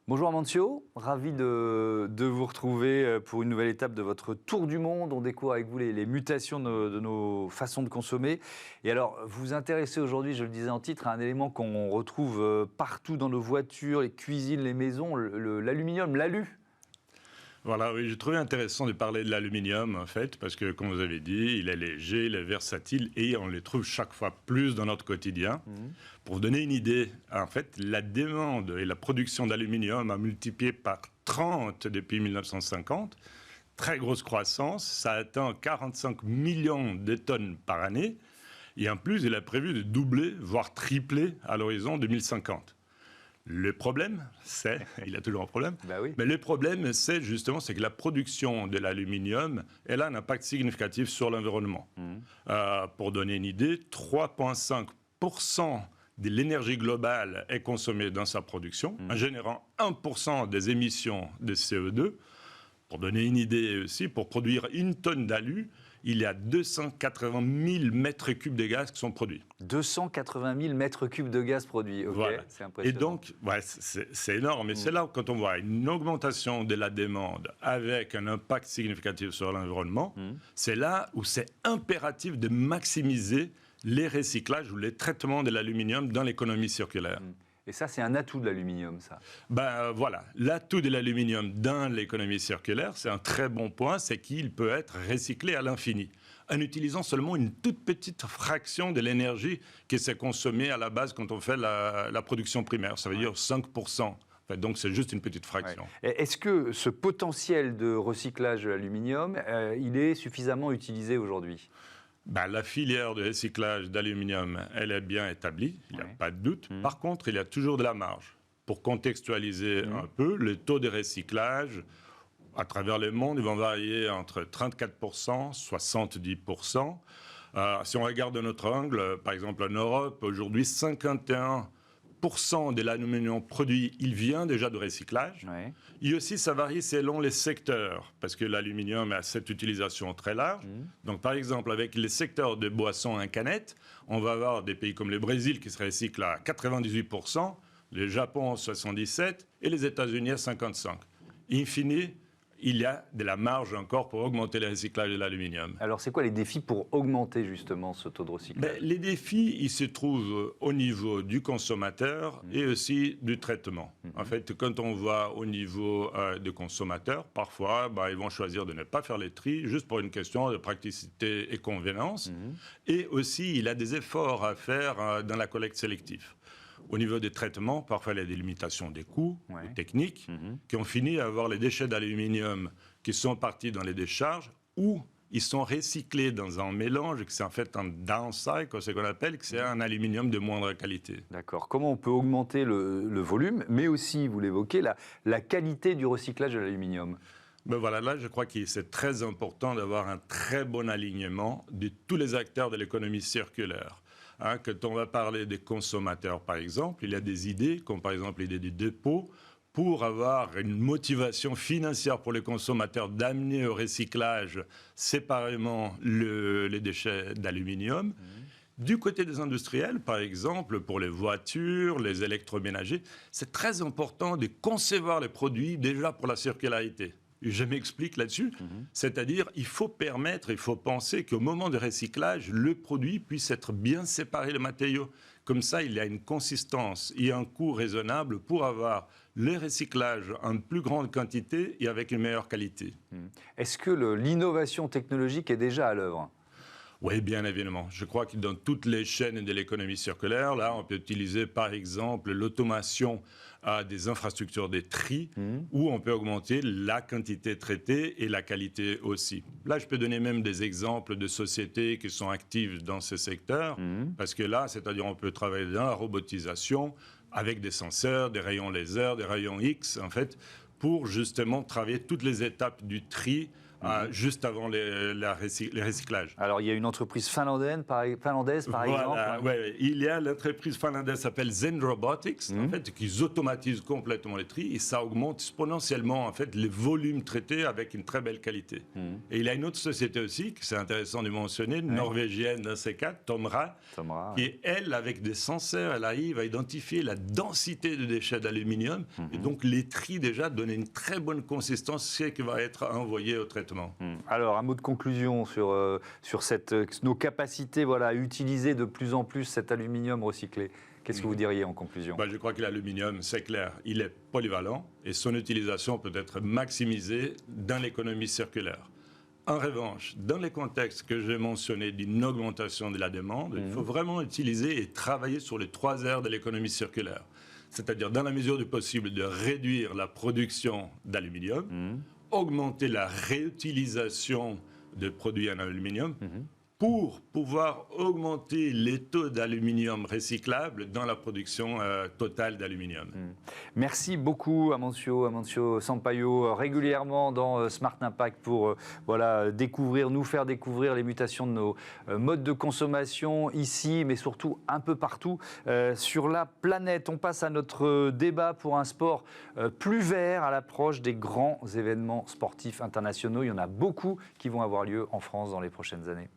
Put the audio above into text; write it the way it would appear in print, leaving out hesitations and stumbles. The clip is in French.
Bonjour Amancio, ravi de vous retrouver pour une nouvelle étape de votre tour du monde. On découvre avec vous les mutations de nos façons de consommer. Et alors, vous vous intéressez aujourd'hui, je le disais en titre, à un élément qu'on retrouve partout dans nos voitures, les cuisines, les maisons, l'aluminium, l'alu. Voilà, oui, j'ai trouvé intéressant de parler de l'aluminium, en fait, parce que, comme vous avez dit, il est léger, il est versatile et on le trouve chaque fois plus dans notre quotidien. Pour vous donner une idée, en fait, la demande et la production d'aluminium a multiplié par 30 depuis 1950. Très grosse croissance, ça atteint 45 millions de tonnes par année. Et en plus, il est prévu de doubler, voire tripler à l'horizon 2050. Le problème, il y a toujours un problème, Bah oui. mais le problème, c'est que la production de l'aluminium, elle a un impact significatif sur l'environnement. Pour donner une idée, 3,5% de l'énergie globale est consommée dans sa production, en générant 1% des émissions de CO2. Pour donner une idée aussi, pour produire une tonne d'alu, il y a 280 000 mètres cubes de gaz qui sont produits. 280 000 mètres cubes de gaz produits, ok, voilà. c'est impressionnant. Et donc, ouais, c'est énorme. Et c'est là où, quand on voit une augmentation de la demande avec un impact significatif sur l'environnement, c'est là où c'est impératif de maximiser les recyclages ou les traitements de l'aluminium dans l'économie circulaire. Et ça, c'est un atout de l'aluminium, ça. Voilà, l'atout de l'aluminium dans l'économie circulaire, c'est un très bon point, c'est qu'il peut être recyclé à l'infini, en utilisant seulement une toute petite fraction de l'énergie qui s'est consommée à la base quand on fait la production primaire, ça veut dire 5%. Donc c'est juste une petite fraction. Ouais. Est-ce que ce potentiel de recyclage de l'aluminium, il est suffisamment utilisé aujourd'hui ? La filière de recyclage d'aluminium, elle est bien établie, il n'y a pas de doute. Par contre, il y a toujours de la marge. Pour contextualiser un peu, le taux de recyclage, à travers le monde, ils vont varier entre 34% et 70%. Si on regarde de notre angle, par exemple en Europe, aujourd'hui, 51% de l'aluminium produit, il vient déjà de recyclage. Ouais. Et aussi, ça varie selon les secteurs, parce que l'aluminium a cette utilisation très large. Donc, par exemple, avec les secteurs de boissons en canette, on va avoir des pays comme le Brésil qui se recycle à 98%, le Japon à 77% et les États-Unis à 55%. In fine, il y a de la marge encore pour augmenter le recyclage de l'aluminium. Alors, c'est quoi les défis pour augmenter justement ce taux de recyclage ? Les défis, ils se trouvent au niveau du consommateur et aussi du traitement. En fait, quand on va au niveau du consommateur, parfois, ils vont choisir de ne pas faire les tri, juste pour une question de praticité et convenance. Et aussi, il y a des efforts à faire dans la collecte sélective. Au niveau des traitements, parfois il y a des limitations des coûts techniques qui ont fini à avoir les déchets d'aluminium qui sont partis dans les décharges ou ils sont recyclés dans un mélange qui c'est en fait un downcycle, c'est ce qu'on appelle, que c'est un aluminium de moindre qualité. D'accord. Comment on peut augmenter le volume, mais aussi, vous l'évoquez, la qualité du recyclage de l'aluminium ? Voilà, là, je crois que c'est très important d'avoir un très bon alignement de tous les acteurs de l'économie circulaire. Quand on va parler des consommateurs, par exemple, il y a des idées, comme par exemple l'idée des dépôts, pour avoir une motivation financière pour les consommateurs d'amener au recyclage séparément les déchets d'aluminium. Du côté des industriels, par exemple, pour les voitures, les électroménagers, c'est très important de concevoir les produits déjà pour la circularité. Je m'explique là-dessus. C'est-à-dire, il faut penser qu'au moment du recyclage, le produit puisse être bien séparé des matériaux. Comme ça, il y a une consistance et un coût raisonnable pour avoir le recyclage en plus grande quantité et avec une meilleure qualité. Est-ce que l'innovation technologique est déjà à l'œuvre ? Oui, bien évidemment. Je crois que dans toutes les chaînes de l'économie circulaire, là, on peut utiliser par exemple l'automation des infrastructures de tri, où on peut augmenter la quantité traitée et la qualité aussi. Là, je peux donner même des exemples de sociétés qui sont actives dans ce secteur, parce que là, c'est-à-dire on peut travailler dans la robotisation avec des senseurs, des rayons laser, des rayons X, en fait, pour justement travailler toutes les étapes du tri juste avant les recyclages. Alors, il y a une entreprise finlandaise, par exemple. Ouais. Il y a l'entreprise finlandaise qui s'appelle Zen Robotics, en fait, qui automatise complètement les tri et ça augmente exponentiellement en fait les volumes traités avec une très belle qualité. Et il y a une autre société aussi, que c'est intéressant de mentionner, norvégienne d'un C4, Tomra, qui elle, avec des senseurs, elle arrive à identifier la densité de déchets d'aluminium et donc les tri déjà donnent une très bonne consistance, ce qui va être envoyé au traitement. Alors, un mot de conclusion sur nos capacités à utiliser de plus en plus cet aluminium recyclé. Qu'est-ce que vous diriez en conclusion ? Je crois que l'aluminium, c'est clair, il est polyvalent et son utilisation peut être maximisée dans l'économie circulaire. En revanche, dans les contextes que j'ai mentionnés d'une augmentation de la demande, il faut vraiment utiliser et travailler sur les 3 R de l'économie circulaire. C'est-à-dire, dans la mesure du possible, de réduire la production d'aluminium, augmenter la réutilisation de produits en aluminium pour pouvoir augmenter les taux d'aluminium recyclable dans la production totale d'aluminium. Merci beaucoup Amancio Sampaio, régulièrement dans Smart Impact pour nous faire découvrir les mutations de nos modes de consommation ici, mais surtout un peu partout sur la planète. On passe à notre débat pour un sport plus vert à l'approche des grands événements sportifs internationaux. Il y en a beaucoup qui vont avoir lieu en France dans les prochaines années.